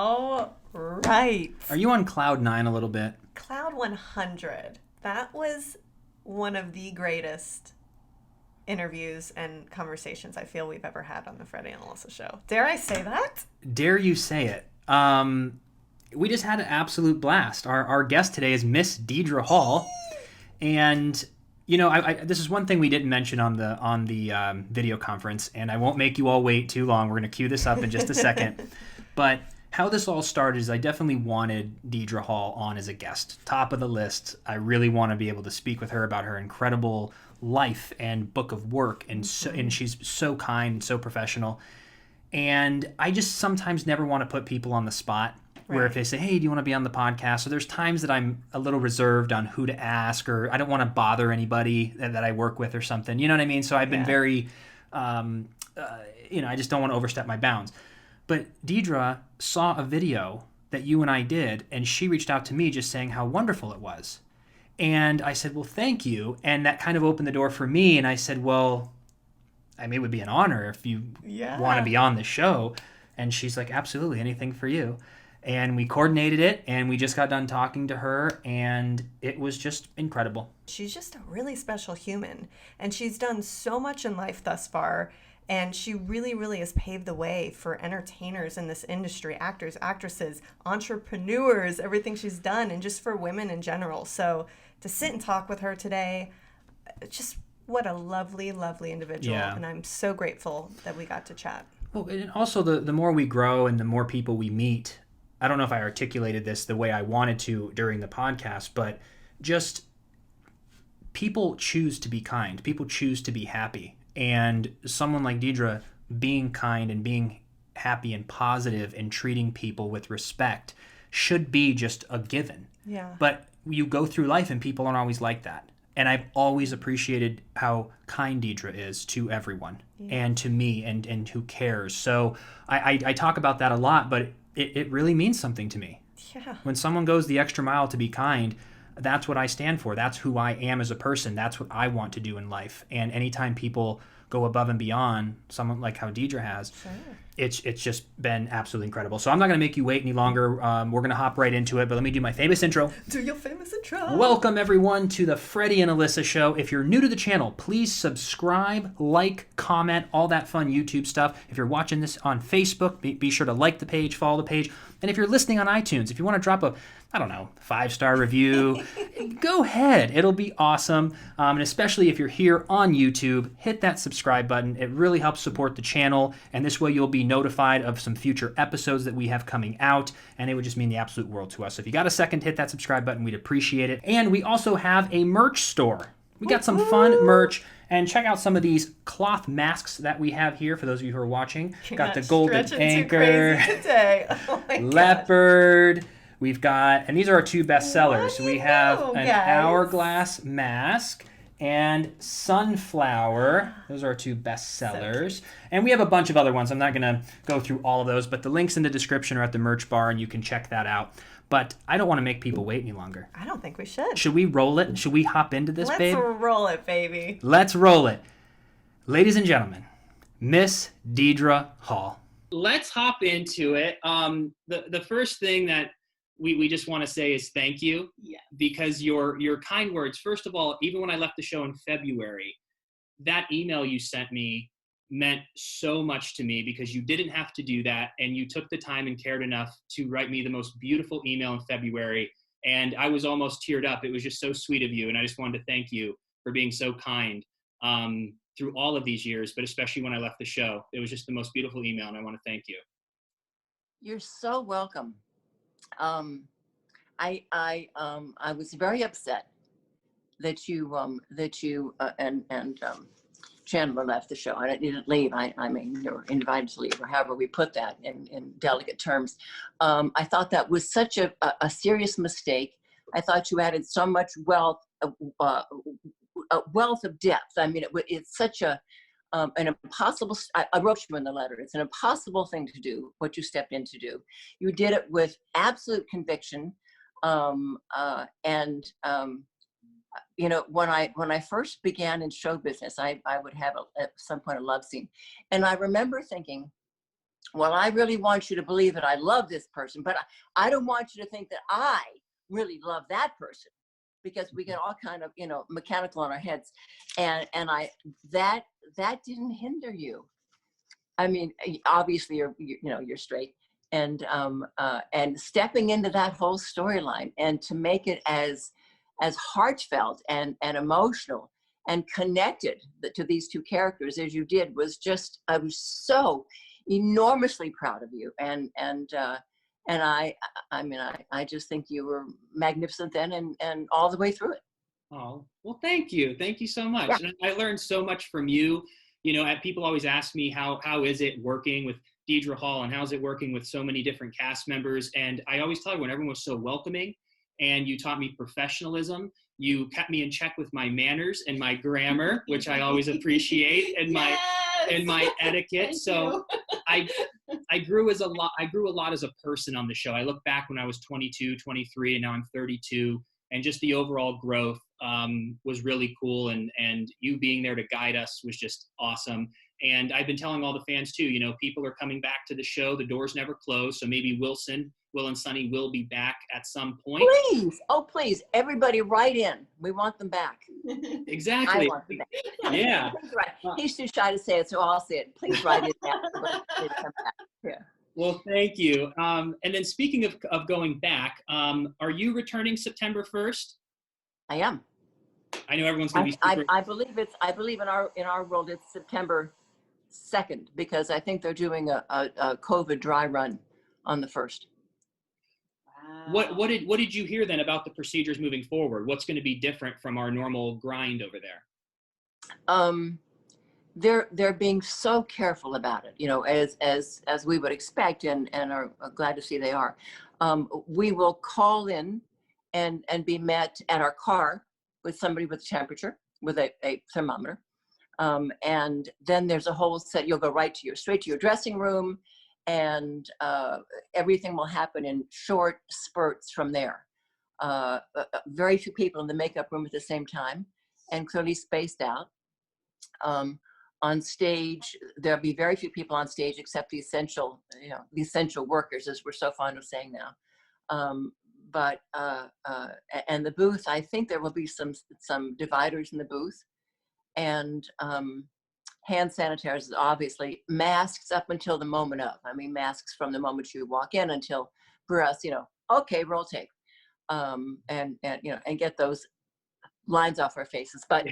All right. Are you on cloud nine a little bit? Cloud 100. That was one of the greatest interviews and conversations I feel we've ever had on the Freddie and Alyssa Show. Dare I say that? Dare you say it? We just had an absolute blast. Our guest today is Miss Deidre Hall, and you know, this is one thing we didn't mention on the video conference, and I won't make you all wait too long. We're going to cue this up in just a second, but how this all started is I definitely wanted Deidre Hall on as a guest, top of the list. I really want to be able to speak with her about her incredible life and book of work, and she's so kind, so professional. And I just sometimes never want to put people on the spot where if they say, hey, do you want to be on the podcast? So there's times that I'm a little reserved on who to ask, or I don't want to bother anybody that I work with or something. You know what I mean? So I've been very, I just don't want to overstep my bounds. But Deidre saw a video that you and I did, and she reached out to me just saying how wonderful it was. And I said, well, thank you. And that kind of opened the door for me. And I said, well, I mean, it would be an honor if you want to be on the show. And she's like, absolutely, anything for you. And we coordinated it, and we just got done talking to her, and it was just incredible. She's just a really special human, and she's done so much in life thus far, and she really, really has paved the way for entertainers in this industry, actors, actresses, entrepreneurs, everything she's done, and just for women in general. So to sit and talk with her today, just what a lovely, lovely individual, and I'm so grateful that we got to chat. Well, and also the more we grow and the more people we meet, I don't know if I articulated this the way I wanted to during the podcast, but just people choose to be kind. People choose to be happy. And someone like Deidre being kind and being happy and positive and treating people with respect should be just a given. Yeah. But you go through life and people aren't always like that. And I've always appreciated how kind Deidre is to everyone and to me and who cares. So I talk about that a lot, but it really means something to me. Yeah. When someone goes the extra mile to be kind, that's what I stand for. That's who I am as a person. That's what I want to do in life. And anytime people go above and beyond, someone like how Deidre has, it's just been absolutely incredible. So I'm not going to make you wait any longer. We're going to hop right into it, but let me do my famous intro. Do your famous intro. Welcome, everyone, to the Freddie and Alyssa Show. If you're new to the channel, please subscribe, like, comment, all that fun YouTube stuff. If you're watching this on Facebook, be sure to like the page, follow the page. And if you're listening on iTunes, if you want to drop a 5-star review, go ahead. It'll be awesome. And especially if you're here on YouTube, hit that subscribe button. It really helps support the channel. And this way you'll be notified of some future episodes that we have coming out. And it would just mean the absolute world to us. So if you got a second, hit that subscribe button. We'd appreciate it. And we also have a merch store. We got some fun merch. And check out some of these cloth masks that we have here for those of you who are watching. Got the golden anchor, Oh leopard. We've got, and these are our two best sellers. We have an hourglass mask and sunflower. Those are our two best sellers. And we have a bunch of other ones. I'm not going to go through all of those, but the links in the description are at the merch bar, and you can check that out. But I don't want to make people wait any longer. I don't think we should. Should we roll it? Should we hop into this, babe? Let's roll it, baby. Let's roll it. Ladies and gentlemen, Miss Deidre Hall. Let's hop into it. The first thing that we just want to say is thank you. Yeah. Because your kind words, first of all, even when I left the show in February, that email you sent me meant so much to me because you didn't have to do that, and you took the time and cared enough to write me the most beautiful email in February, and I was almost teared up. It was just so sweet of you, and I just wanted to thank you for being so kind through all of these years, but especially when I left the show. It was just the most beautiful email, and I want to thank you. You're so welcome. I was very upset that you and Chandler left the show. I didn't leave. I mean, you were invited to leave, or however we put that in delicate terms. I thought that was such a serious mistake. I thought you added so much wealth of depth. I mean, it's such an impossible, I wrote you in the letter, it's an impossible thing to do, what you stepped in to do. You did it with absolute conviction. You know, when I first began in show business, I would have at some point a love scene. And I remember thinking, well, I really want you to believe that I love this person, but I don't want you to think that I really love that person, because we get all kind of, mechanical in our heads. And that didn't hinder you. I mean, obviously you're straight, and stepping into that whole storyline and to make it as heartfelt and emotional and connected to these two characters as you did was just, I was so enormously proud of you. And I just think you were magnificent then and all the way through it. Oh, well, thank you. Thank you so much. Yeah. And I learned so much from you. People always ask me, how is it working with Deidre Hall, and how's it working with so many different cast members? And I always tell everyone was so welcoming, and you taught me professionalism. You kept me in check with my manners and my grammar, which I always appreciate, and my etiquette. So I grew a lot as a person on the show. I look back when I was 22, 23, and now I'm 32, and just the overall growth was really cool. And you being there to guide us was just awesome. And I've been telling all the fans too, people are coming back to the show. The doors never close. So maybe Will and Sunny will be back at some point. Please. Oh, please. Everybody write in. We want them back. Exactly. I want them back. Yeah. Right. He's too shy to say it, so I'll say it. Please write it down. Yeah. Well, thank you. And then speaking of going back, are you returning September 1st? I am. I know everyone's going to be super... I believe in our world it's September 2nd, because I think they're doing a COVID dry run on the 1st. Wow. What did you hear then about the procedures moving forward? What's going to be different from our normal grind over there? They're being so careful about it, as we would expect, and are glad to see they are. We will call in and be met at our car with somebody with temperature, with a thermometer. And then there's a whole set, you'll go straight to your dressing room, and everything will happen in short spurts from there. Very few people in the makeup room at the same time, and clearly spaced out. On stage, there'll be very few people on stage except the essential workers, as we're so fond of saying now. And the booth, I think there will be some dividers in the booth, and hand sanitizers, obviously, masks up until the moment of. I mean, masks from the moment you walk in until, for us, okay, roll tape, and get those lines off our faces. But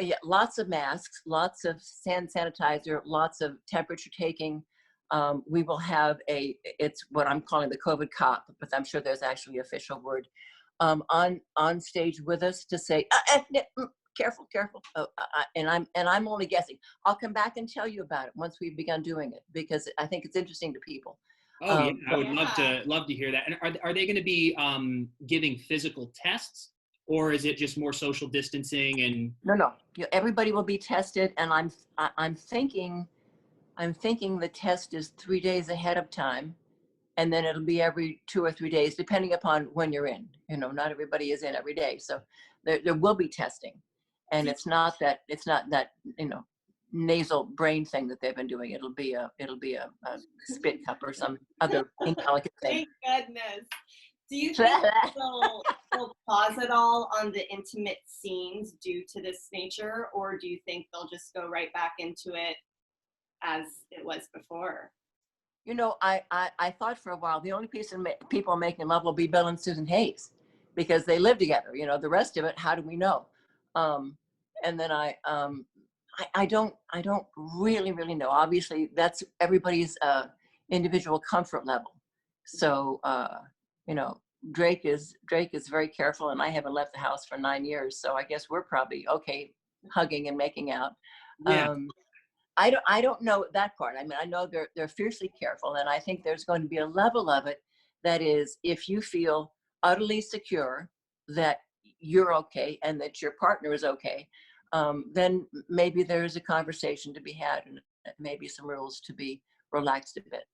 yeah, lots of masks, lots of hand sanitizer, lots of temperature taking. We will have it's what I'm calling the COVID cop, but I'm sure there's actually an official word, on stage with us to say, careful. And I'm only guessing. I'll come back and tell you about it once we've begun doing it, because I think it's interesting to people. Oh yeah, I would love to hear that. And are they going to be giving physical tests, or is it just more social distancing? And No. Everybody will be tested, and I'm thinking the test is 3 days ahead of time, and then it'll be every 2 or 3 days, depending upon when you're in. Not everybody is in every day, so there will be testing, and it's not that nasal brain thing that they've been doing. It'll be a spit cup or some other indelicate thing. Thank goodness. Do you think they'll pause it all on the intimate scenes due to this nature, or do you think they'll just go right back into it as it was before? I thought for a while the only people making love will be Bill and Susan Hayes, because they live together. The rest of it, how do we know? And then I don't really know. Obviously, that's everybody's individual comfort level. So Drake is very careful, and I haven't left the house for 9 years, so I guess we're probably okay hugging and making out. Yeah. I don't know that part. I mean, I know they're fiercely careful, and I think there's going to be a level of it that is, if you feel utterly secure that you're okay and that your partner is okay, then maybe there's a conversation to be had, and maybe some rules to be relaxed a bit.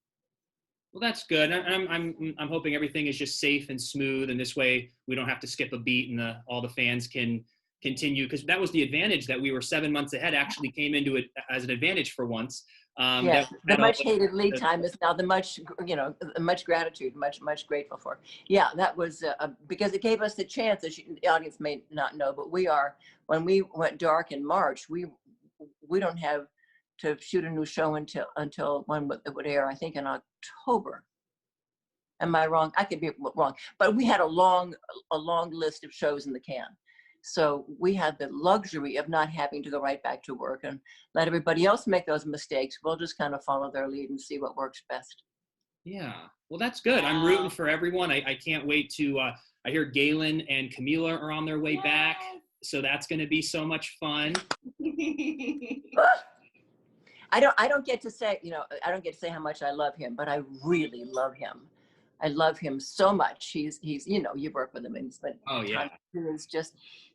Well, that's good. I'm hoping everything is just safe and smooth, and this way we don't have to skip a beat, and all the fans can continue, because that was the advantage, that we were 7 months ahead. Actually came into it as an advantage for once. Yes, the much all- hated lead time is now the much, much gratitude, much grateful for. Yeah, that was because it gave us the chance, as the audience may not know, but when we went dark in March, we don't have to shoot a new show until when it would air, I think in October. Am I wrong? I could be wrong, but we had a long list of shows in the can. So we had the luxury of not having to go right back to work and let everybody else make those mistakes. We'll just kind of follow their lead and see what works best. Yeah, well, that's good. I'm rooting for everyone. I can't wait to, I hear Galen and Camila are on their way back. So that's going to be so much fun. I don't get to say, I don't get to say how much I love him, but I really love him. I love him so much. He's you work with him and spent time.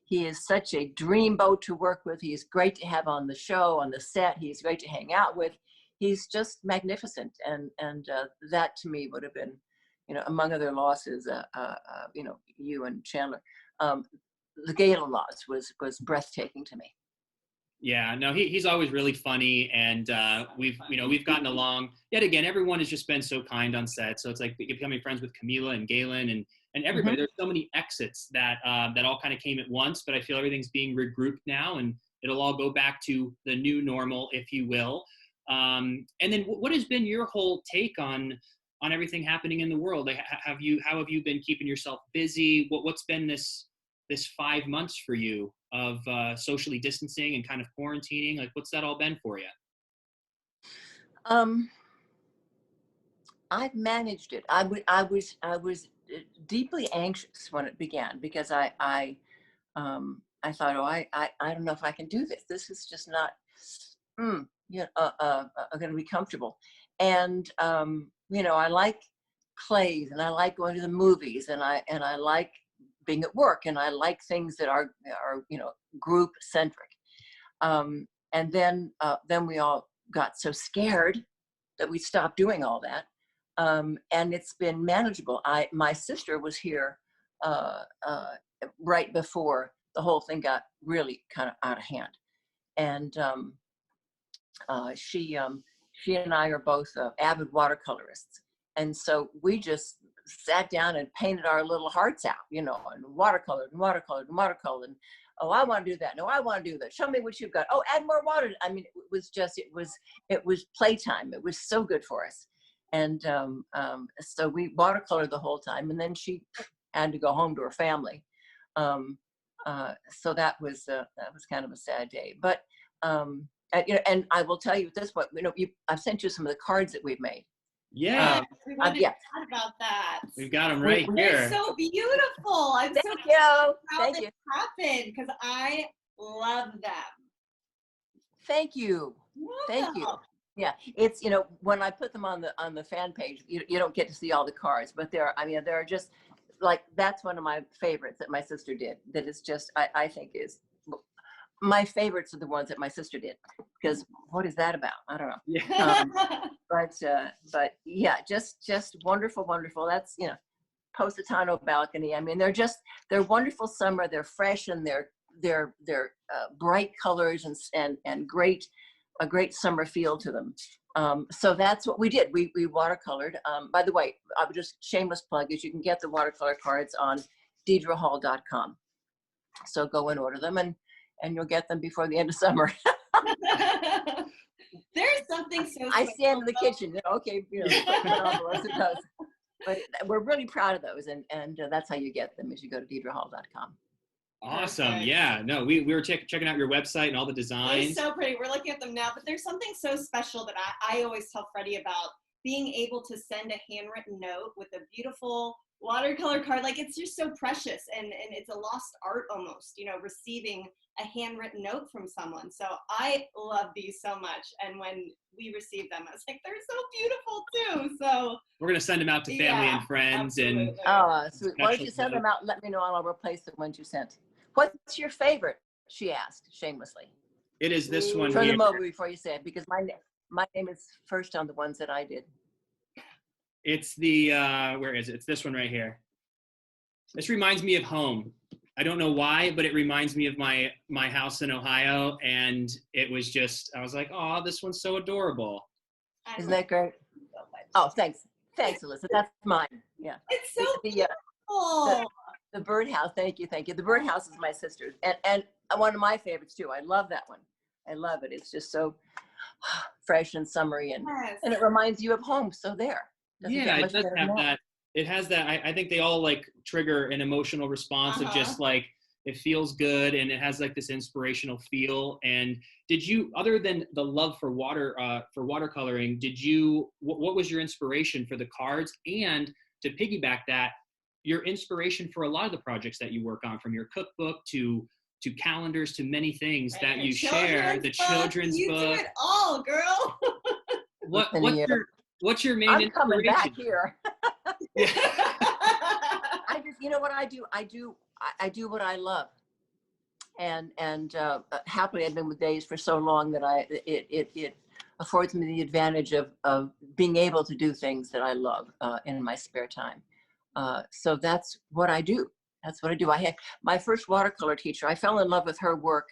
He is such a dreamboat to work with. He's great to have on the show, on the set. He's great to hang out with. He's just magnificent. And that to me would have been, among other losses, you and Chandler, the Galen loss was breathtaking to me. Yeah, no, he's always really funny, and we've gotten along. Yet again, everyone has just been so kind on set. So it's like becoming friends with Camila and Galen and everybody. Mm-hmm. There's so many exits that all kind of came at once, but I feel everything's being regrouped now, and it'll all go back to the new normal, if you will. And then, what has been your whole take on everything happening in the world? Like, how have you been keeping yourself busy? What's been this 5 months for you of socially distancing and kind of quarantining? Like, what's that all been for you? I've managed it. I was deeply anxious when it began because I thought, I don't know if I can do this. This is just not going to be comfortable. And I like plays, and I like going to the movies, and I like being at work, and I like things that are group centric. And then we all got so scared that we stopped doing all that. And it's been manageable. My sister was here right before the whole thing got really kind of out of hand. And she and I are both avid watercolorists. And so we just sat down and painted our little hearts out, and watercolored. And, oh, I want to do that. No, I want to do that. Show me what you've got. Oh, add more water. I mean, it was playtime. It was so good for us. And so we watercolored the whole time. And then she had to go home to her family. So that was kind of a sad day. But and I will tell you this: I've sent you some of the cards that we've made. Yeah, we wanted to talk about that. We've got them right here. They're so beautiful. I'm so Thank proud you. Happened because I love them. Thank you. Thank you. Yeah, it's when I put them on the fan page, you don't get to see all the cards, but there are just like, that's one of my favorites that my sister did. That is just I think is. My favorites are the ones that my sister did, because what is that about? I don't know. Yeah. But yeah, just wonderful. That's, Positano balcony. I mean, they're wonderful summer. They're fresh, and they're bright colors and a great summer feel to them. So that's what we did. We watercolored. By the way, I would just shameless plug is you can get the watercolor cards on DeidreHall.com. So go and order them, and you'll get them before the end of summer. There's something so I stand in the kitchen, but we're really proud of those, and that's how you get them, is you go to DeidreHall.com. Awesome. Perfect. Yeah, no, we were checking out your website and all the designs. They're so pretty. We're looking at them now, but there's something so special that I always tell Freddie about, being able to send a handwritten note with a beautiful watercolor card. Like, it's just so precious, and it's a lost art almost, receiving a handwritten note from someone. So I love these so much, and when we received them, I was like, they're so beautiful too. So we're gonna send them out to family and friends. Absolutely. And sweet. Why don't you send them out? Let me know, and I'll replace the ones you sent. What's your favorite? She asked shamelessly. It is this one. Turn here. them over before you say it, because my name is first on the ones that I did. It's the where is it? It's this one right here. This reminds me of home. I don't know why, but it reminds me of my house in Ohio, and it was just, I was like, oh, this one's so adorable. Isn't that great? So much. Oh, thanks. Thanks, Alyssa. That's mine. Yeah. It's so The, beautiful. the birdhouse. Thank you. Thank you. The birdhouse is my sister's. And one of my favorites too. I love that one. I love it. It's just so fresh and summery, and Yes. it reminds you of home. So there. Doesn't Yeah, get it much does better have than that. It has that. I think they all like trigger an emotional response of just like, it feels good, and it has like this inspirational feel. And did you, other than the love for watercoloring, did you, what was your inspiration for the cards? And to piggyback that, your inspiration for a lot of the projects that you work on, from your cookbook to calendars to many things Right, that your you share, the children's you book. do it all, girl. What's your main I'm inspiration? coming back here. Yeah. I just, you know what I do? I do what I love. And happily, I've been with Days for so long that it affords me the advantage of being able to do things that I love in my spare time. So that's what I do. That's what I do. I had my first watercolor teacher. I fell in love with her work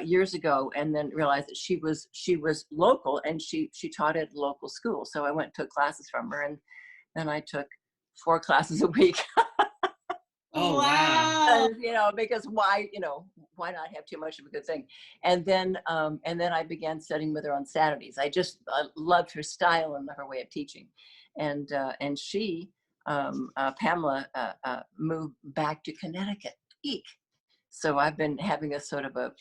years ago, and then realized that she was local, and she taught at a local school. So I went and took classes from her, and then I took 4 classes a week. Oh, wow. You know, because why not have too much of a good thing? And then I began studying with her on Saturdays. I just loved her style and her way of teaching. And she, Pamela, moved back to Connecticut. Eek. So I've been having a sort of a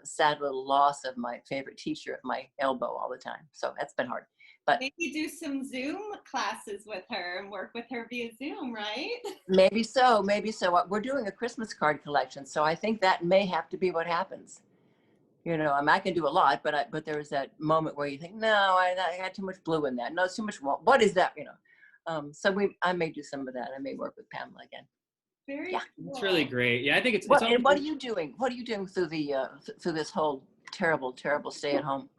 sad little loss of my favorite teacher at my elbow all the time. So that's been hard. But maybe do some Zoom classes with her and work with her via Zoom, right? Maybe so. We're doing a Christmas card collection, so I think that may have to be what happens. You know, I mean, I can do a lot, but there's that moment where you think, no, I had too much blue in that. No, it's too much. What is that? You know, so I may do some of that. I may work with Pamela again. Very cool. It's really great. Yeah, I think it's. And what are you doing? What are you doing through through this whole terrible stay at home?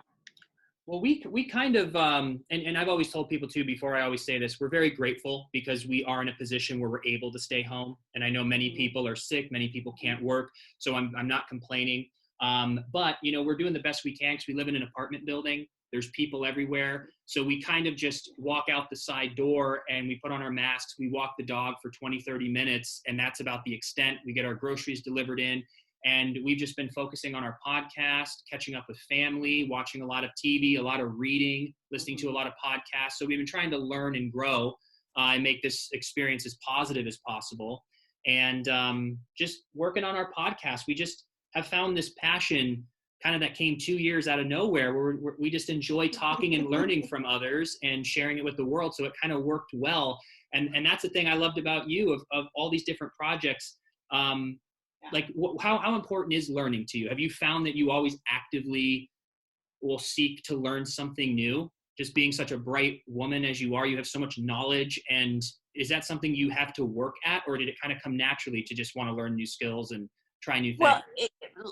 Well, we kind of, and I've always told people too, before I always say this, we're very grateful because we are in a position where we're able to stay home. And I know many people are sick, many people can't work. So I'm not complaining. But, you know, we're doing the best we can because we live in an apartment building. There's people everywhere. So we kind of just walk out the side door and we put on our masks. We walk the dog for 20, 30 minutes. And that's about the extent. We get our groceries delivered in. And we've just been focusing on our podcast, catching up with family, watching a lot of TV, a lot of reading, listening to a lot of podcasts. So we've been trying to learn and grow and make this experience as positive as possible. And just working on our podcast, we just have found this passion kind of that came 2 years out of nowhere, where we just enjoy talking and learning from others and sharing it with the world. So it kind of worked well. And that's the thing I loved about you of all these different projects. Like how important is learning to you? Have you found that you always actively will seek to learn something new? Just being such a bright woman as you are, you have so much knowledge. And is that something you have to work at, or did it kind of come naturally to just want to learn new skills and try new things? Well,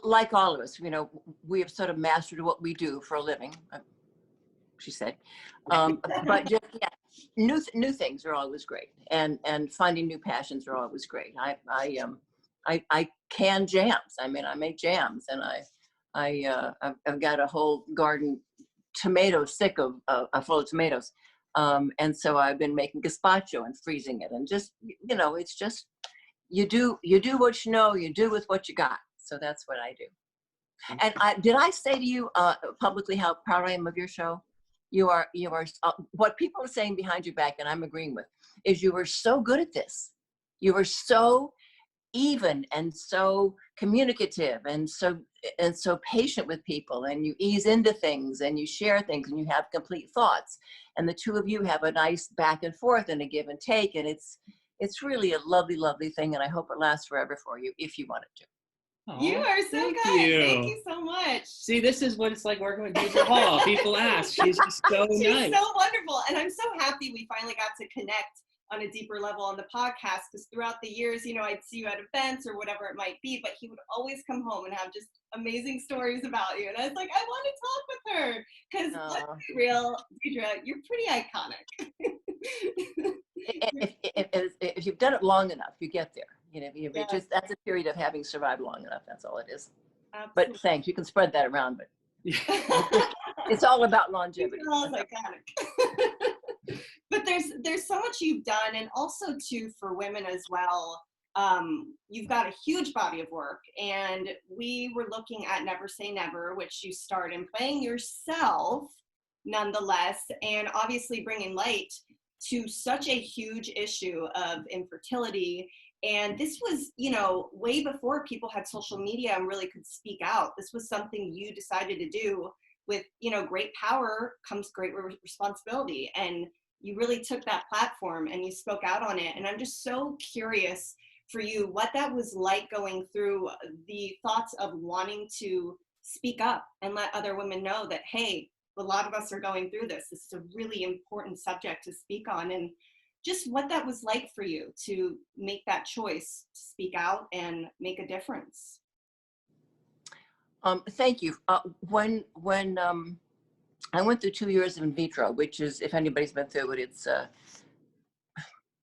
like all of us, you know, we have sort of mastered what we do for a living, she said. But just, yeah, new things are always great, and finding new passions are always great. I can jams. I mean, I make jams, and I've got a whole garden tomato stick of full of tomatoes, and so I've been making gazpacho and freezing it, and just, you know, it's just you do what you know, you do with what you got. So that's what I do. And did I say to you publicly how proud I am of your show? You are what people are saying behind your back, and I'm agreeing with, is you are so good at this. You are so even and so communicative and so patient with people, and you ease into things and you share things and you have complete thoughts, and the two of you have a nice back and forth and a give and take, and it's really a lovely thing, and I hope it lasts forever for you if you want it to. Aww, You are so good. Thank you so much. See, this is what it's like working with Deidre Hall. People ask. She's just so She's nice. so wonderful. And I'm so happy we finally got to connect on a deeper level on the podcast, because throughout the years, you know, I'd see you at events or whatever it might be, but he would always come home and have just amazing stories about you. And I was like, I want to talk with her, because let's be real, Deidre, you're pretty iconic. If you've done it long enough, you get there. You know, Yes. just that's a period of having survived long enough. That's all it is. Absolutely. But thanks. You can spread that around. But It's all about longevity. All iconic. But there's so much you've done, and also too for women as well. You've got a huge body of work, and we were looking at Never Say Never, which you starred in playing yourself nonetheless, and obviously bringing light to such a huge issue of infertility. And this was, way before people had social media and really could speak out. This was something you decided to do with, great power comes great responsibility. And you really took that platform and you spoke out on it. And I'm just so curious for you what that was like, going through the thoughts of wanting to speak up and let other women know that, hey, a lot of us are going through this. This is a really important subject to speak on, and just what that was like for you to make that choice to speak out and make a difference. Thank you. When I went through 2 years of in vitro, which is, if anybody's been through it, it's not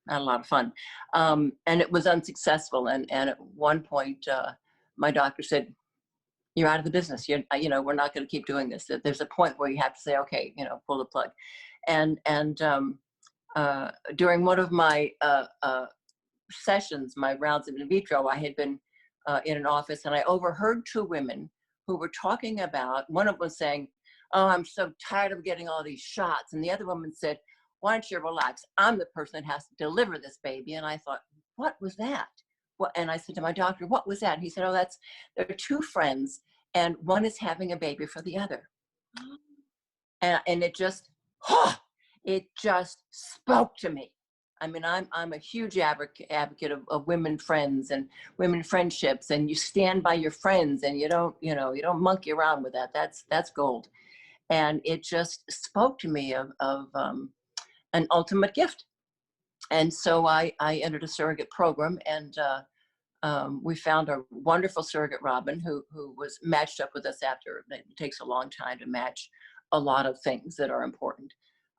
a lot of fun. And it was unsuccessful. And at one point, my doctor said, "You're out of the business. We're not going to keep doing this. There's a point where you have to say, okay, pull the plug." And during one of my sessions, my rounds of in vitro, I had been in an office, and I overheard two women who were talking about, one of them was saying, "Oh, I'm so tired of getting all these shots." And the other woman said, "Why don't you relax? I'm the person that has to deliver this baby." And I thought, what was that? And I said to my doctor, "What was that?" And he said, "Oh, there are two friends, and one is having a baby for the other." And it just spoke to me. I mean, I'm a huge advocate of women friends and women friendships, and you stand by your friends, and you don't monkey around with that. That's gold. And it just spoke to me of an ultimate gift. And so I entered a surrogate program, and we found a wonderful surrogate, Robin, who was matched up with us after. It takes a long time to match a lot of things that are important.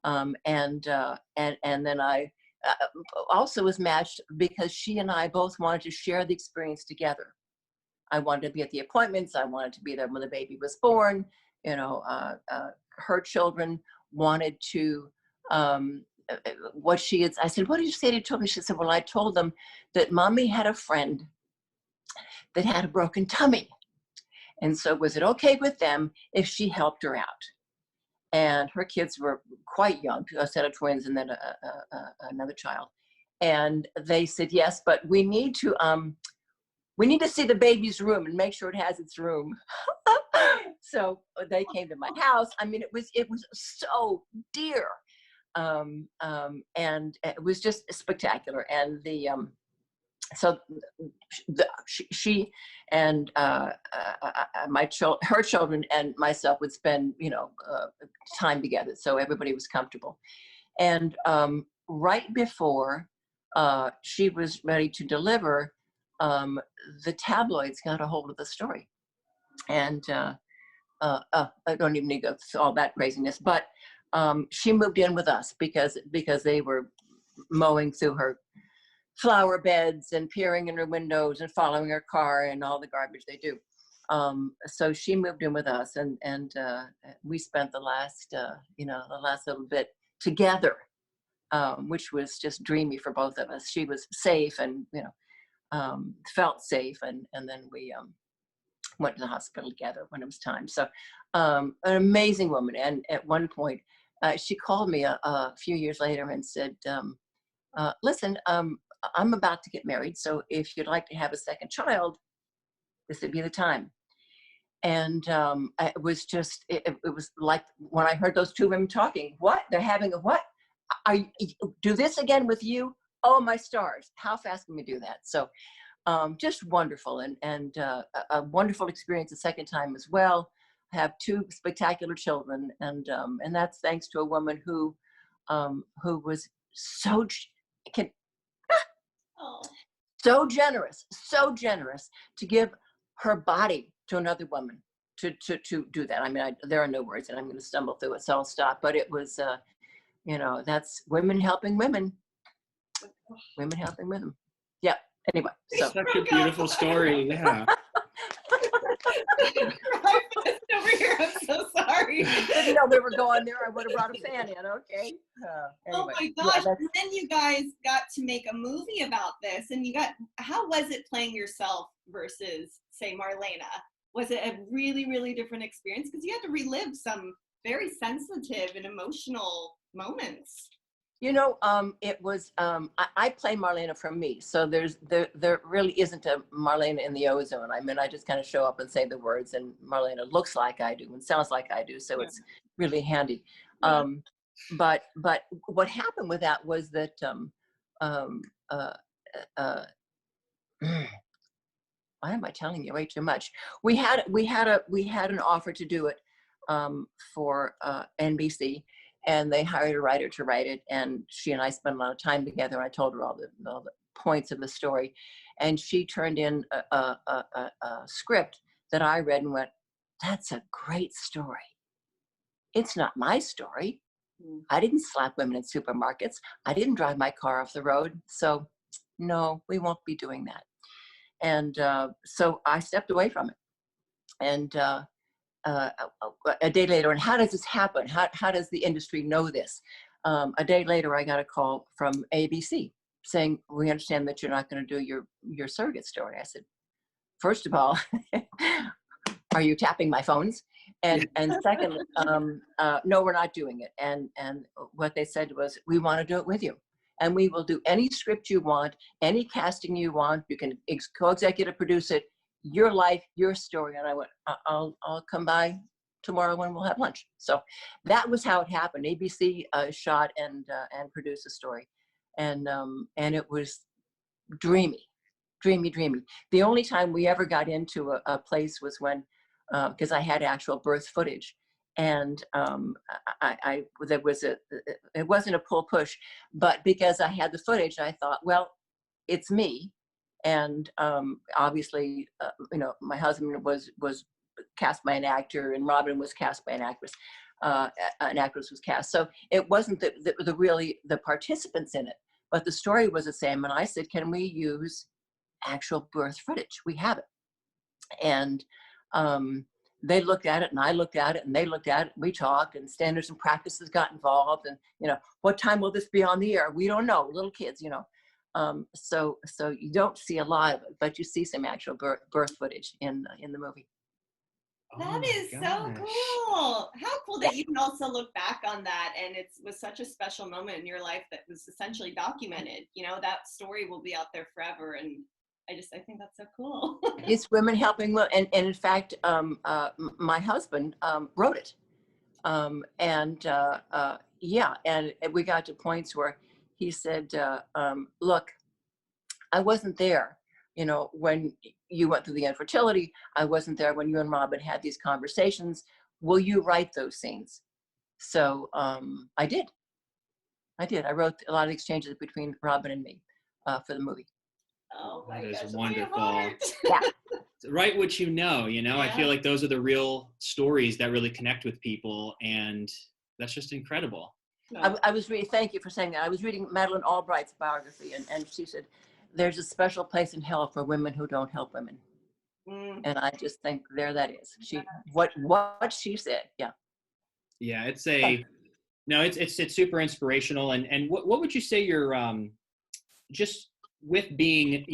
And then I also was matched because she and I both wanted to share the experience together. I wanted to be at the appointments. I wanted to be there when the baby was born. Her children wanted to, I said, "What did you say to your children?" She said, "Well, I told them that Mommy had a friend that had a broken tummy. And so was it okay with them if she helped her out?" And her kids were quite young, a set of twins and then another child. And they said, "Yes, but we need to see the baby's room and make sure it has its room." So they came to my house. I mean, it was so dear. And it was just spectacular. And she and her children and myself would spend time together, so everybody was comfortable. And right before she was ready to deliver, the tabloids got a hold of the story, and I don't even need to go through all that craziness, but she moved in with us because they were mowing through her flower beds and peering in her windows and following her car and all the garbage they do. So she moved in with us, and we spent the last little bit together, which was just dreamy for both of us. She was safe and felt safe, and then we went to the hospital together when it was time. So an amazing woman. And at one point, she called me a few years later and said, "Listen, I'm about to get married, so if you'd like to have a second child, this would be the time." And it was just, it was like when I heard those two women talking, "What? They're having a what? Do this again with you? Oh, my stars. How fast can we do that?" So just wonderful, and a wonderful experience the second time as well. I have two spectacular children, and that's thanks to a woman who was so generous to give her body to another woman to do that. I mean, there are no words, and I'm going to stumble through it, so I'll stop. But it was, that's women helping women. Women helping women. Yeah. Anyway, so such a beautiful story. Yeah. over here. I'm so sorry. Didn't know we were going there. I would have brought a fan in. Okay. Oh Anyway. my gosh. Yeah, And then you guys got to make a movie about this, and how was it playing yourself versus, say, Marlena? Was it a really, really different experience? Because you had to relive some very sensitive and emotional moments. You know, it was, I play Marlena from me. So there really isn't a Marlena in the ozone. I mean, I just kind of show up and say the words, and Marlena looks like I do and sounds like I do. So it's really handy. Yeah. But what happened with that was that, why am I telling you way too much? We had an offer to do it for NBC, and they hired a writer to write it. And she and I spent a lot of time together. I told her all the points of the story, and she turned in a script that I read and went, "That's a great story. It's not my story. I didn't slap women in supermarkets. I didn't drive my car off the road. So no, we won't be doing that." And so I stepped away from it. And a day later, and how does this happen? How does the industry know this? A day later, I got a call from ABC saying, "We understand that you're not going to do your surrogate story." I said, "First of all, are you tapping my phones? And second, no, we're not doing it." And what they said was, "We want to do it with you. And we will do any script you want, any casting you want. You can co-executive produce it, your life, your story." And I went, I'll come by tomorrow when we'll have lunch." So that was how it happened. ABC shot and produced the story. And it was dreamy. The only time we ever got into a place was when, because I had actual birth footage. And there was it wasn't a pull push, but because I had the footage, I thought, well, it's me. And obviously, my husband was cast by an actor, and Robin was cast by an actress. An actress was cast. So it wasn't the participants in it, but the story was the same. And I said, "Can we use actual birth footage? We have it." And they looked at it, and I looked at it, and they looked at it, and we talked, and standards and practices got involved. And, what time will this be on the air? We don't know, little kids, So you don't see a lot of it, but you see some actual birth footage in the movie. That is so cool. How cool that you can also look back on that, and it was such a special moment in your life that was essentially documented. That story will be out there forever, and I think that's so cool. It's women helping women, and in fact, my husband wrote it, and we got to points where he said, "Look, I wasn't there, when you went through the infertility. I wasn't there when you and Robin had these conversations. Will you write those scenes?" So I did. I wrote a lot of exchanges between Robin and me for the movie. Oh my That gosh, is wonderful. Yeah. Write what you know, I feel like those are the real stories that really connect with people, and that's just incredible. I was reading, thank you for saying that. I was reading Madeleine Albright's biography, and she said, "There's a special place in hell for women who don't help women." And I just think there that is. What she said. Yeah. Yeah, it's it's super inspirational. And what would you say your just with being,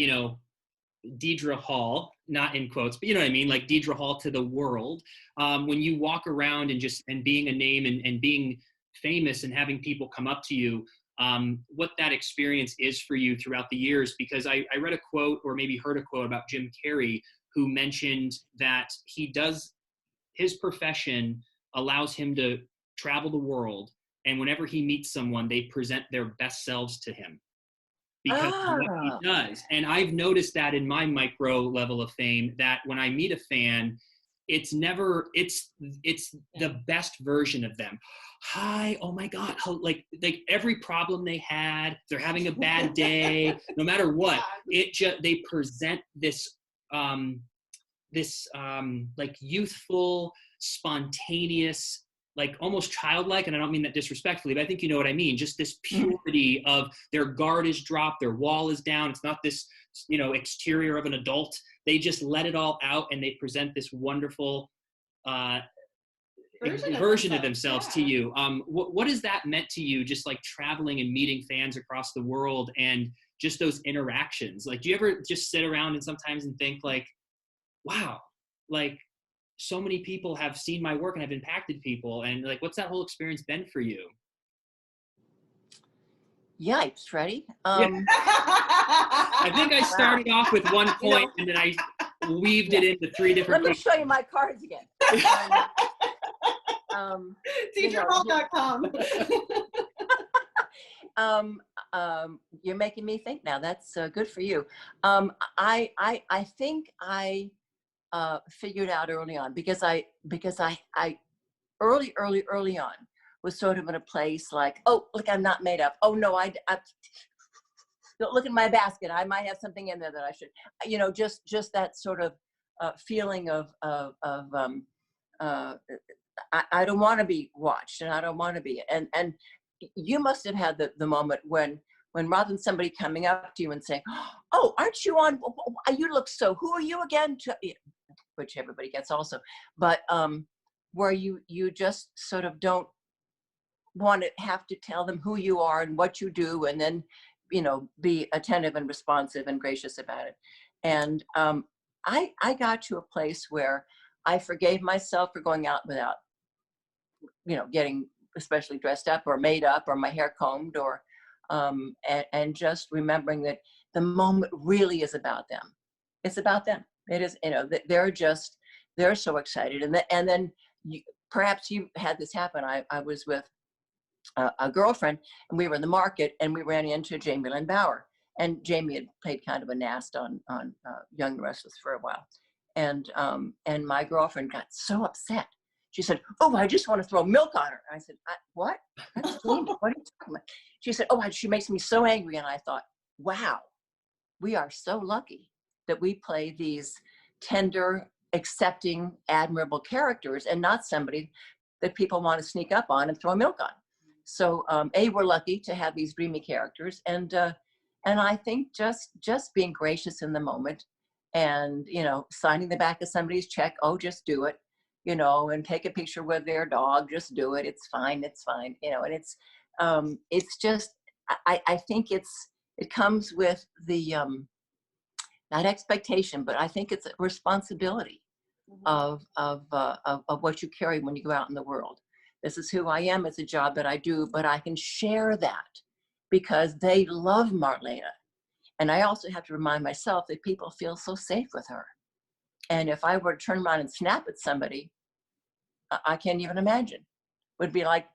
Deidre Hall, not in quotes, but you know what I mean, like Deidre Hall to the world, when you walk around and being a name and being famous and having people come up to you, what that experience is for you throughout the years? Because I read a quote, or maybe heard a quote, about Jim Carrey, who mentioned that his profession allows him to travel the world, and whenever he meets someone, they present their best selves to him because of what he does. And I've noticed that in my micro level of fame, that when I meet a fan, it's the best version of them. Hi, oh my God, like every problem they had, they're having a bad day, no matter what, they present this like youthful, spontaneous, like almost childlike, and I don't mean that disrespectfully, but I think you know what I mean, just this purity of their guard is dropped, their wall is down, it's not this, exterior of an adult. They just let it all out, and they present this wonderful version of themselves to you. What has that meant to you, just like traveling and meeting fans across the world and just those interactions? Like, do you ever just sit around and sometimes and think like, wow, like so many people have seen my work and have impacted people, and like, what's that whole experience been for you? Yikes, Freddie. I think I started off with one point and then I weaved it into three different Let me show you my cards again. DeidraHall.com. You're making me think now. That's good for you. I think I figured out early on because I early on was sort of in a place like, oh, look, I'm not made up. Oh no, I don't look in my basket. I might have something in there that I should, just that sort of feeling of I don't want to be watched, and I don't want to be. And you must have had the moment when rather than somebody coming up to you and saying, oh, aren't you on? You look so. Who are you again? Which everybody gets also, but where you just sort of don't want to have to tell them who you are and what you do, and then be attentive and responsive and gracious about it. And I got to a place where I forgave myself for going out without getting especially dressed up or made up or my hair combed, or and just remembering that the moment really is about them. It's about them. It is, they're so excited. And then perhaps you had this happen. I was with a girlfriend, and we were in the market, and we ran into Jamie Lynn Bower, and Jamie had played kind of a nast on Young and Restless for a while, and my girlfriend got so upset. She said, "Oh, I just want to throw milk on her." And I said, "What? That's Jamie. What are you talking about?" She said, "Oh, she makes me so angry." And I thought, wow, we are so lucky that we play these tender, accepting, admirable characters, and not somebody that people want to sneak up on and throw milk on. So we're lucky to have these dreamy characters, and I think just being gracious in the moment, and signing the back of somebody's check, oh, just do it, and take a picture with their dog, just do it, it's fine, and it's just I think it comes with the not expectation, but I think it's a responsibility of what you carry when you go out in the world. This is who I am. It's a job that I do, but I can share that because they love Marlena. And I also have to remind myself that people feel so safe with her. And if I were to turn around and snap at somebody, I can't even imagine. It would be like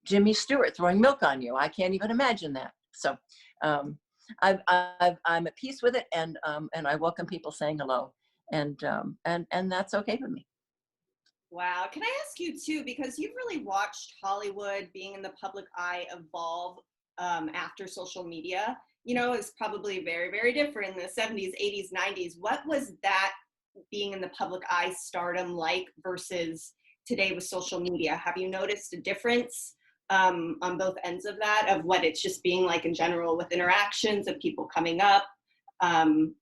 Jimmy Stewart throwing milk on you. I can't even imagine that. So I'm at peace with it, and I welcome people saying hello, and that's okay with me. Wow. Can I ask you too, because you've really watched Hollywood being in the public eye evolve after social media, it's probably very, very different in the 70s, 80s, 90s. What was that being in the public eye stardom like versus today with social media? Have you noticed a difference on both ends of that, of what it's just being like in general with interactions of people coming up? And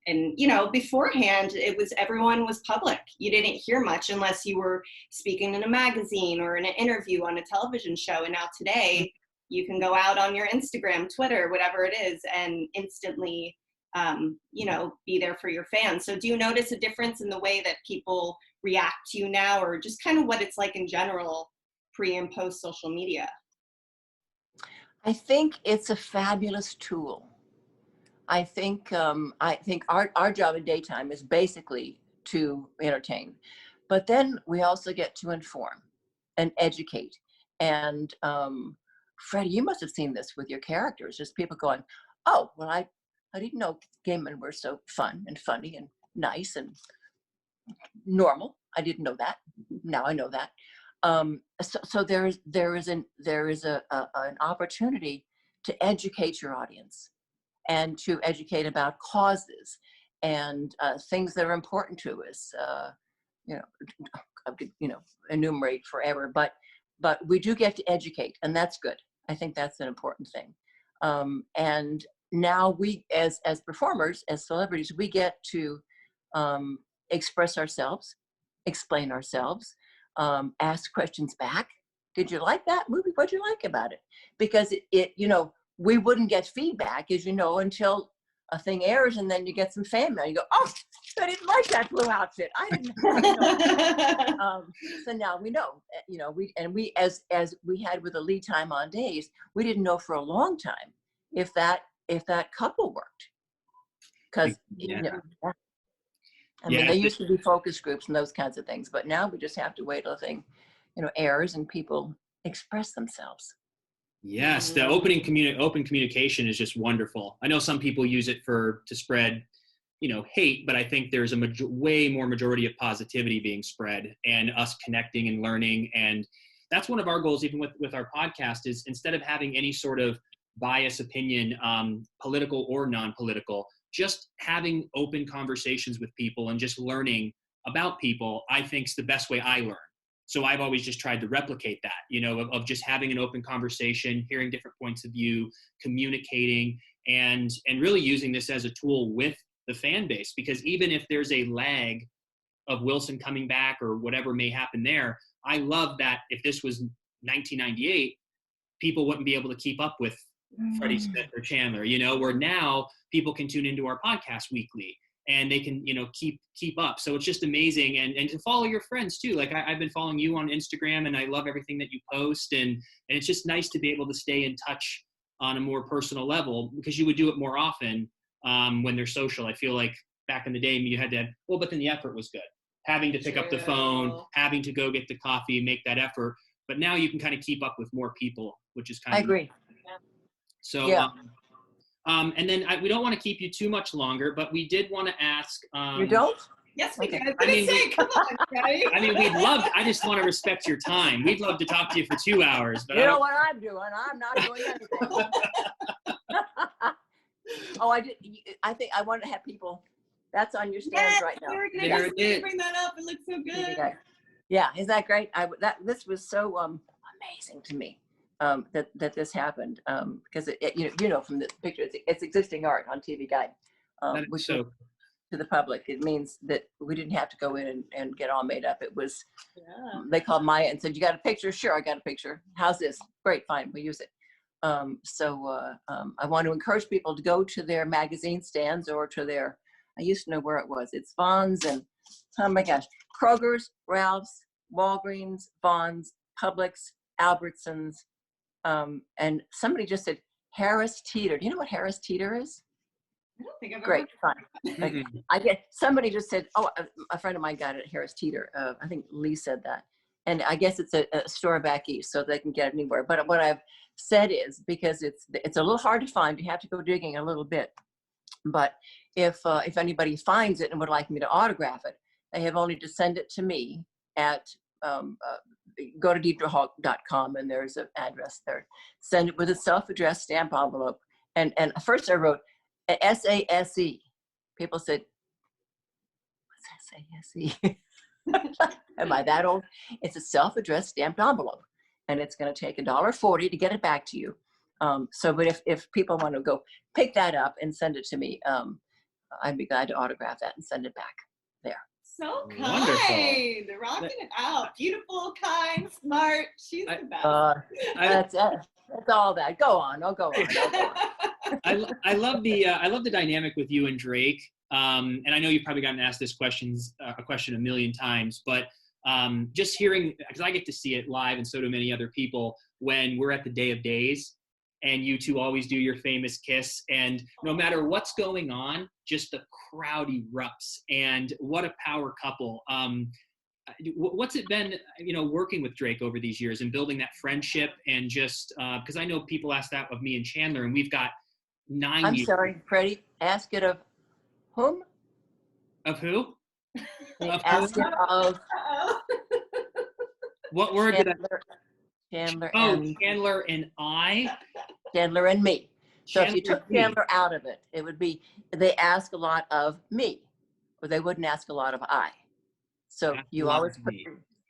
beforehand, everyone was public. You didn't hear much unless you were speaking in a magazine or in an interview on a television show. And now today, you can go out on your Instagram, Twitter, whatever it is, and instantly, be there for your fans. So do you notice a difference in the way that people react to you now, or just kind of what it's like in general, pre and post social media? I think it's a fabulous tool. I think our job in daytime is basically to entertain, but then we also get to inform and educate. And Freddie, you must have seen this with your characters. Just people going, "Oh, well, I didn't know gay men were so fun and funny and nice and normal. I didn't know that. Now I know that." So there is an opportunity to educate your audience, and to educate about causes and things that are important to us. I could enumerate forever, but we do get to educate, and that's good. I think that's an important thing. And now we, as performers, as celebrities, we get to express ourselves, explain ourselves, ask questions back. Did you like that movie? What'd you like about it? Because we wouldn't get feedback, as you know, until a thing airs, and then you get some fan mail. You go, oh, I didn't like that blue outfit. I didn't. So now we know. We as we had with a lead time on days, we didn't know for a long time if that couple worked, because I mean, there used to be focus groups and those kinds of things, but now we just have to wait till the thing, airs and people express themselves. Yes, the open communication is just wonderful. I know some people use it to spread, hate, but I think there's a way more majority of positivity being spread and us connecting and learning. And that's one of our goals, even with our podcast, is instead of having any sort of bias opinion, political or non-political, just having open conversations with people and just learning about people, I think is the best way I learn. So I've always just tried to replicate that, of just having an open conversation, hearing different points of view, communicating, and really using this as a tool with the fan base. Because even if there's a lag of Wilson coming back or whatever may happen there, I love that if this was 1998, people wouldn't be able to keep up with Freddie Smith or Chandler, where now people can tune into our podcast weekly and they can, keep up. So it's just amazing. And to follow your friends too. Like I've been following you on Instagram and I love everything that you post. And it's just nice to be able to stay in touch on a more personal level, because you would do it more often when they're social. I feel like back in the day you had to, but then the effort was good. Having to pick up the phone, having to go get the coffee, make that effort. But now you can kind of keep up with more people, which is kind of. I agree. So, and then we don't want to keep you too much longer, but we did want to ask. You don't? Yes, we Okay. do. Come on, guys. I mean, I just want to respect your time. We'd love to talk to you for 2 hours. But you know what I'm doing? I'm not doing anything. I think I want to have people. That's on your stands right now. There it is. Bring that up. It looks so good. Yeah, is that great? This was so amazing to me. That this happened, because from the picture, it's existing art on TV Guide, which to the public, it means that we didn't have to go in and get all made up. It was, they called Maya and said, "You got a picture?" "Sure, I got a picture." "How's this?" "Great, fine, we'll use it." I want to encourage people to go to their magazine stands or to their, I used to know where it was. It's Vons and, oh my gosh, Kroger's, Ralph's, Walgreens, Vons, Publix, Albertsons. And somebody just said Harris Teeter. Do you know what Harris Teeter is? I don't think I've ever. Great, fine. Somebody just said, a friend of mine got it at Harris Teeter. I think Lee said that. And I guess it's a store back east, so they can get it anywhere. But what I've said is, because it's a little hard to find, you have to go digging a little bit. But if anybody finds it and would like me to autograph it, they have only to send it to me at go to DeidreHall.com, and there's an address there. Send it with a self-addressed stamp envelope. And first I wrote SASE. People said, "What's SASE?" Am I that old? It's a self-addressed stamped envelope, and it's going to take $1.40 to get it back to you. But if people want to go pick that up and send it to me, I'd be glad to autograph that and send it back there. So kind. Wonderful. They're rocking it out. Beautiful, kind, smart. She's the best. That's all that. Go on. Go on. I love the dynamic with you and Drake. And I know you've probably gotten asked this question a million times, but just hearing, because I get to see it live and so do many other people, when we're at the Day of Days and you two always do your famous kiss, and no matter what's going on, just the crowd erupts, and what a power couple. What's it been, working with Drake over these years and building that friendship, and just because I know people ask that of me and Chandler, and we've got 9 years. I'm sorry, Freddie, ask it of whom? Of who? Ask it of what word did I? Chandler and I. Chandler and me. So Chandler, if you took Chandler out of it, it would be, they ask a lot of me, or they wouldn't ask a lot of I. So you always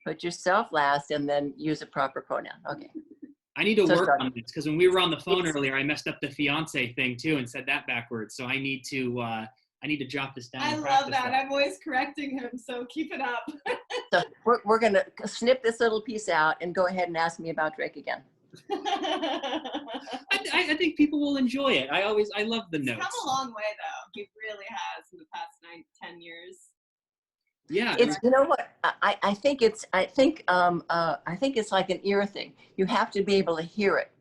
put yourself last and then use a proper pronoun. Okay. I need to work on this, because when we were on the phone earlier, I messed up the fiance thing too and said that backwards. So I need to jot this down. I love that. I'm always correcting him, so keep it up. So we're going to snip this little piece out and go ahead and ask me about Drake again. I think people will enjoy it. I love the notes. It's come a long way, though. He really has in the past 10 years. Yeah, It's, you know what, I think it's like an ear thing. You have to be able to hear it.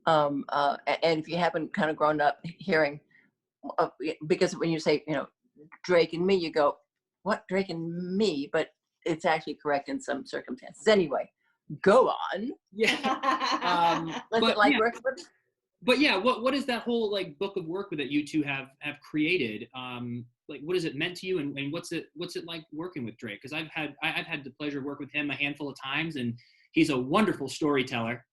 And if you haven't kind of grown up hearing, because when you say, Drake and me, you go, what, Drake and me? But it's actually correct in some circumstances. Anyway, go on. Yeah. What's it like working with? But yeah, what is that whole like book of work that you two have created? Like, what has it meant to you, and what's it like working with Drake? Because I've had the pleasure of working with him a handful of times, and he's a wonderful storyteller.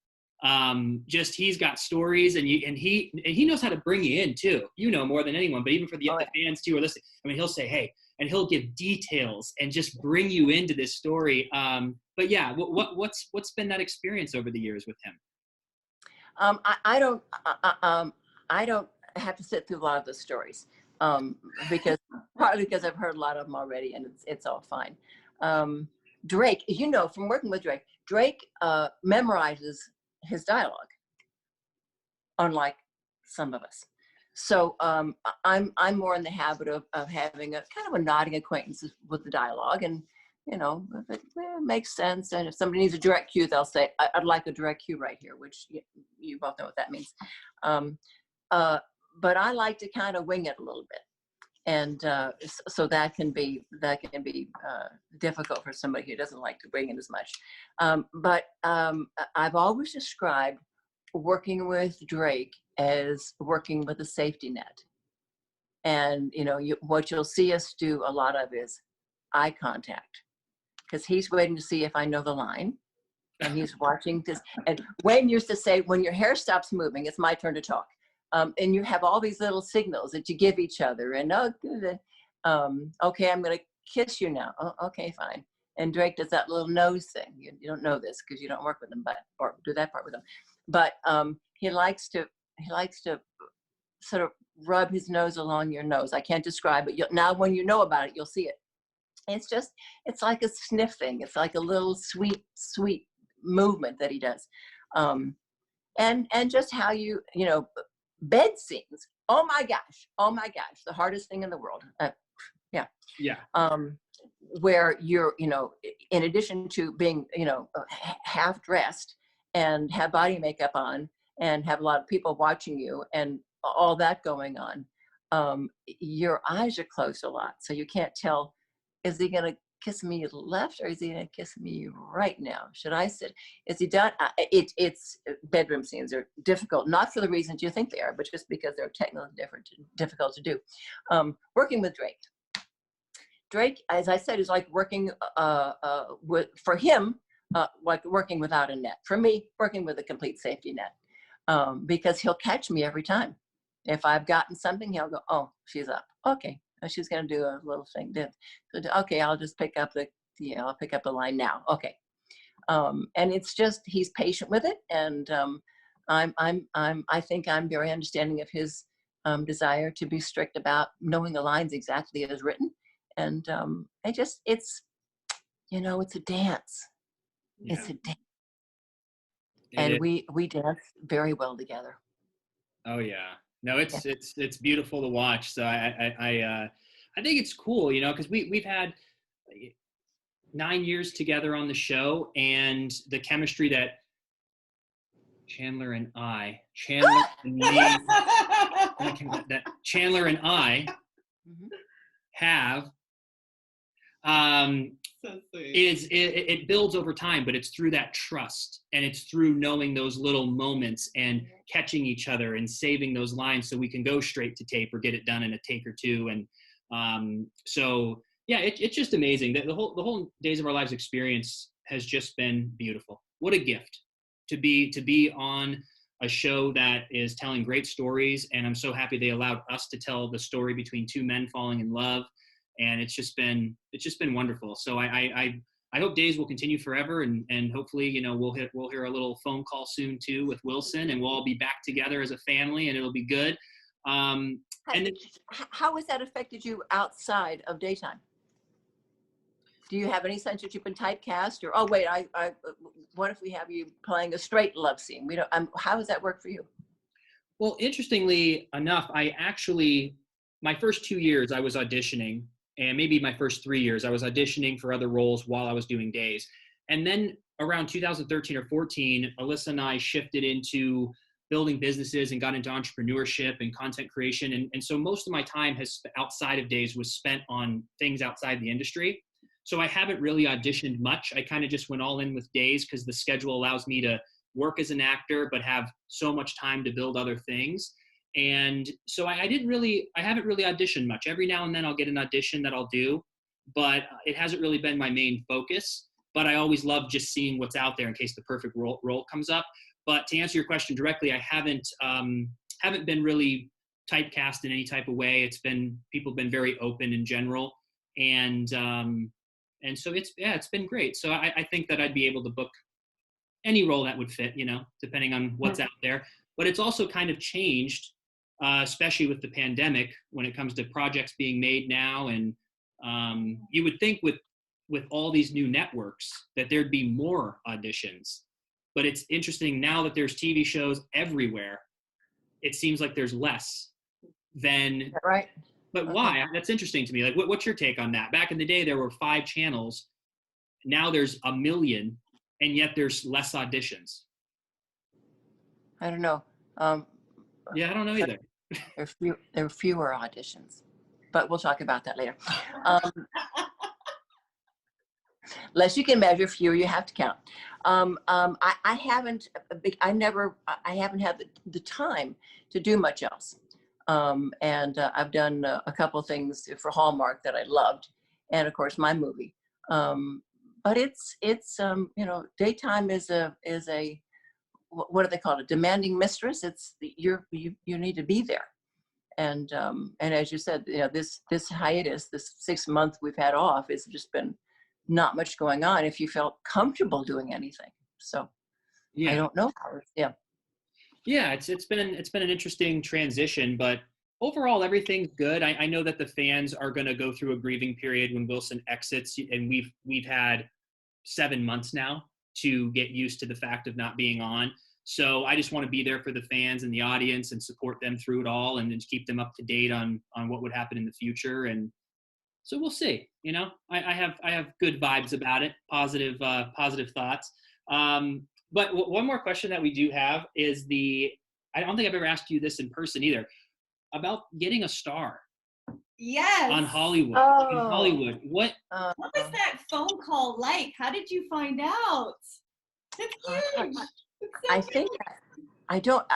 He's got stories, and he knows how to bring you in too. More than anyone, but even for the fans too, or listening. I mean, he'll say, "Hey," and he'll give details and just bring you into this story. But yeah, what's been that experience over the years with him? I don't have to sit through a lot of the stories, partly because I've heard a lot of them already, and it's all fine. Drake, from working with Drake memorizes his dialogue, unlike some of us. So I'm more in the habit of having a kind of a nodding acquaintance with the dialogue, and if it makes sense, and if somebody needs a direct cue, they'll say, I'd like a direct cue right here, which you both know what that means. But I like to kind of wing it a little bit. And so that can be difficult for somebody who doesn't like to bring it as much. But I've always described working with Drake as working with a safety net. And what you'll see us do a lot of is eye contact, because he's waiting to see if I know the line, and he's watching this. And Wayne used to say, when your hair stops moving, it's my turn to talk. And you have all these little signals that you give each other, and okay, I'm going to kiss you now. Oh, okay, fine. And Drake does that little nose thing. You don't know this because you don't work with him, or do that part with him. But he likes to sort of rub his nose along your nose. I can't describe it. Now, when you know about it, you'll see it. It's like a sniff thing. It's like a little sweet movement that he does. And just how bed scenes. Oh my gosh, the hardest thing in the world. Yeah. Where you're, in addition to being, half dressed and have body makeup on and have a lot of people watching you and all that going on, your eyes are closed a lot. So you can't tell, is he going to kiss me left, or is he going to kiss me right now? Should I sit? Is he done? It's bedroom scenes are difficult, not for the reasons you think they are, but just because they're technically difficult to do. Working with Drake, as I said, is like working for him, like working without a net. For me, working with a complete safety net, because he'll catch me every time. If I've gotten something, he'll go, "Oh, she's up. Okay, she's going to do a little thing. Okay, I'll just pick up I'll pick up the line now. Okay." And it's just, he's patient with it. And I think I'm very understanding of his desire to be strict about knowing the lines exactly as written. And it's a dance. Yeah. It's a dance. And we dance very well together. Oh yeah. No, it's beautiful to watch. So I think it's cool, because we've had 9 years together on the show, and the chemistry that Chandler and I have, so it builds over time, but it's through that trust, and it's through knowing those little moments and catching each other and saving those lines so we can go straight to tape or get it done in a take or two. And so yeah, it's just amazing. The whole Days of Our Lives experience has just been beautiful. What a gift to be on a show that is telling great stories, and I'm so happy they allowed us to tell the story between two men falling in love. And it's just been wonderful. So I hope Days will continue forever, and hopefully, we'll hear a little phone call soon too with Wilson, and we'll all be back together as a family, and it'll be good. How has that affected you outside of daytime? Do you have any sense that you've been typecast, or, oh wait, what if we have you playing a straight love scene? We don't. How does that work for you? Well, interestingly enough, my first 2 years I was auditioning, and maybe my first 3 years I was auditioning for other roles while I was doing days. And then around 2013 or 14, Alyssa and I shifted into building businesses and got into entrepreneurship and content creation. And so most of my time outside of days was spent on things outside the industry. So I haven't really auditioned much. I kind of just went all in with days because the schedule allows me to work as an actor, but have so much time to build other things. And so I haven't really auditioned much. Every now and then I'll get an audition that I'll do, but it hasn't really been my main focus. But I always love just seeing what's out there in case the perfect role comes up. But to answer your question directly, I haven't been really typecast in any type of way. People have been very open in general. And so it's been great. So I think that I'd be able to book any role that would fit, depending on what's out there. But it's also kind of changed, especially with the pandemic, when it comes to projects being made now. And you would think with all these new networks that there'd be more auditions. But it's interesting now that there's TV shows everywhere, it seems like there's less than. Right. But okay. Why? That's interesting to me. Like, what's your take on that? Back in the day, there were 5 channels. Now there's 1 million, and yet there's less auditions. I don't know. Yeah, I don't know either. There are fewer auditions, but we'll talk about that later. Less you can measure, fewer you have to count. I haven't had the time to do much else. And I've done a couple things for Hallmark that I loved, and of course my movie. But it's daytime is a what do they call it? Demanding mistress. You need to be there. And as you said, this hiatus, this 6 months we've had off, it's just been not much going on if you felt comfortable doing anything. So yeah. I don't know. Yeah. Yeah, it's been an interesting transition, but overall everything's good. I know that the fans are going to go through a grieving period when Wilson exits, and we've had 7 months now to get used to the fact of not being on. So I just want to be there for the fans and the audience and support them through it all, and then keep them up to date on what would happen in the future. And so we'll see. I have good vibes about it, positive thoughts. But one more question that we do have is I don't think I've ever asked you this in person either, about getting a star. Yes. On Hollywood. Oh. In Hollywood. What was that phone call like? How did you find out? That's huge. I think I don't.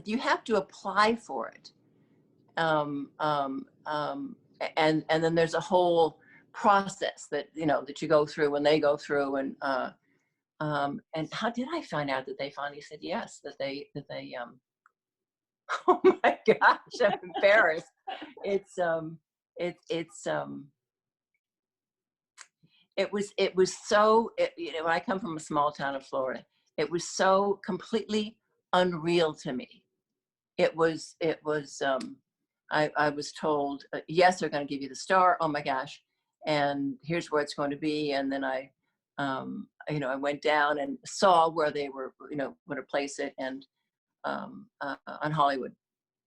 You have to apply for it. And then there's a whole process that you go through when they go through, and how did I find out that they finally said yes, that they oh my gosh, I'm embarrassed. It was so, I come from a small town of Florida, it was so completely unreal to me. It was I was told, yes, they're going to give you the star. Oh my gosh. And here's where it's going to be. And then I went down and saw where they were, going to place it, and on Hollywood,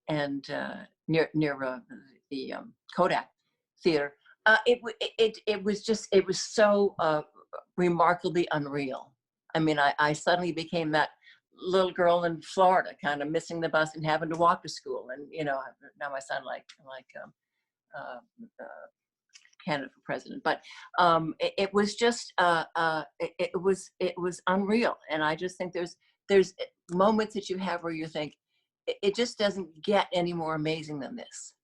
and near the Kodak Theater. It was so remarkably unreal. I mean, I suddenly became that little girl in Florida, kind of missing the bus and having to walk to school. And now my son like candidate for president. But it was just it was unreal. And I just think there's moments that you have where you think it just doesn't get any more amazing than this.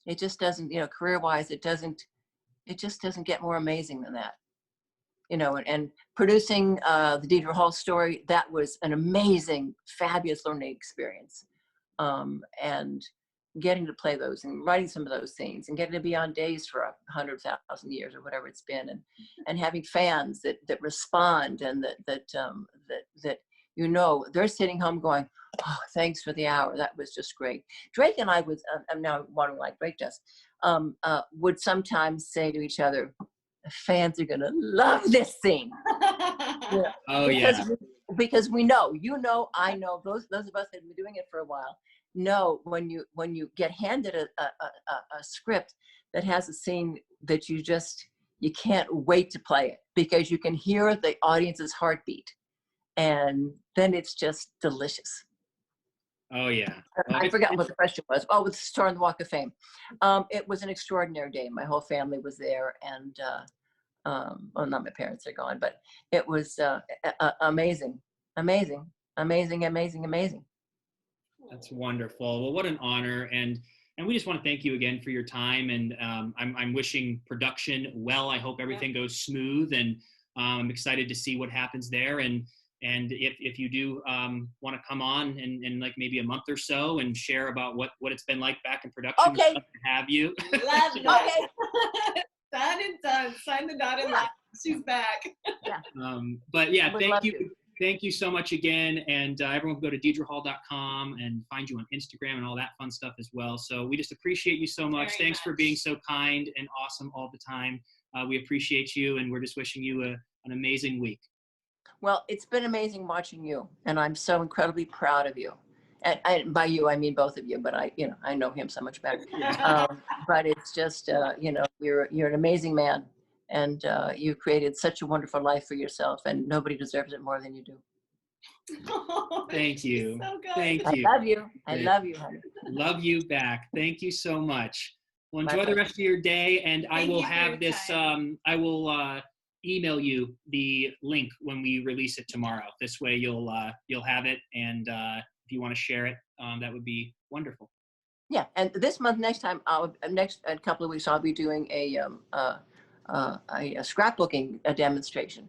It just doesn't, career-wise, it just doesn't get more amazing than that. And producing the Deidre Hall Story, that was an amazing, fabulous learning experience. And getting to play those and writing some of those scenes and getting to be on days for 100,000 years or whatever it's been, and having fans that respond, and that they're sitting home going, oh, thanks for the hour. That was just great. Drake and I I'm now wondering, like Drake does, would sometimes say to each other, the fans are gonna love this scene. Yeah. Oh yeah. Because we know, I know, those of us that have been doing it for a while know when you get handed a script that has a scene that you can't wait to play it, because you can hear the audience's heartbeat, and then it's just delicious. Oh yeah. I forgot what the question was. Oh, with the Star on the Walk of Fame. It was an extraordinary day. My whole family was there, and well, not my parents are gone, but it was amazing. That's wonderful. Well, what an honor, and we just want to thank you again for your time. And I'm wishing production well. I hope everything goes smooth, and I'm excited to see what happens there. And if you do want to come on in like maybe a month or so and share about what it's been like back in production, Okay. we'd love to have you. Love that. Okay. Done and done. Sign the dotted line. She's back. But yeah, Would thank love you. to. Thank you so much again. And everyone can go to DeidreHall.com and find you on Instagram and all that fun stuff as well. So we just appreciate you so much. Very Thanks for much. being so kind and awesome all the time. We appreciate you, and we're just wishing you an amazing week. Well, it's been amazing watching you, and I'm so incredibly proud of you. And by you, I mean both of you, but I know him so much better. But it's just, you're an amazing man, and you created such a wonderful life for yourself, and nobody deserves it more than you do. Thank you. So good. Thank I you. love you. I love you, honey. Love you back. Thank you so much. Well, My enjoy the pleasure. rest of your day, and I Thank will you for have your this. time. I will email you the link when we release it tomorrow. This way, you'll have it, and if you want to share it, that would be wonderful. Yeah, and this month, next couple of weeks, I'll be doing a scrapbooking demonstration.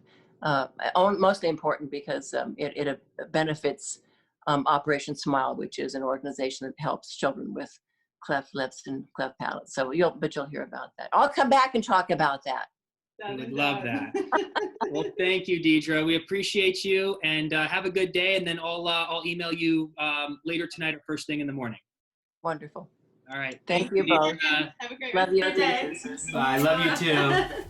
Mostly important because it benefits Operation Smile, which is an organization that helps children with cleft lips and cleft palates. So you'll hear about that. I'll come back and talk about that. We would love that. Well, thank you, Deidre. We appreciate you, and have a good day. And then I'll email you later tonight or first thing in the morning. Wonderful. All right. Thank you both. Deidre. Have a great Love rest you. of the day. Bye. Love you too.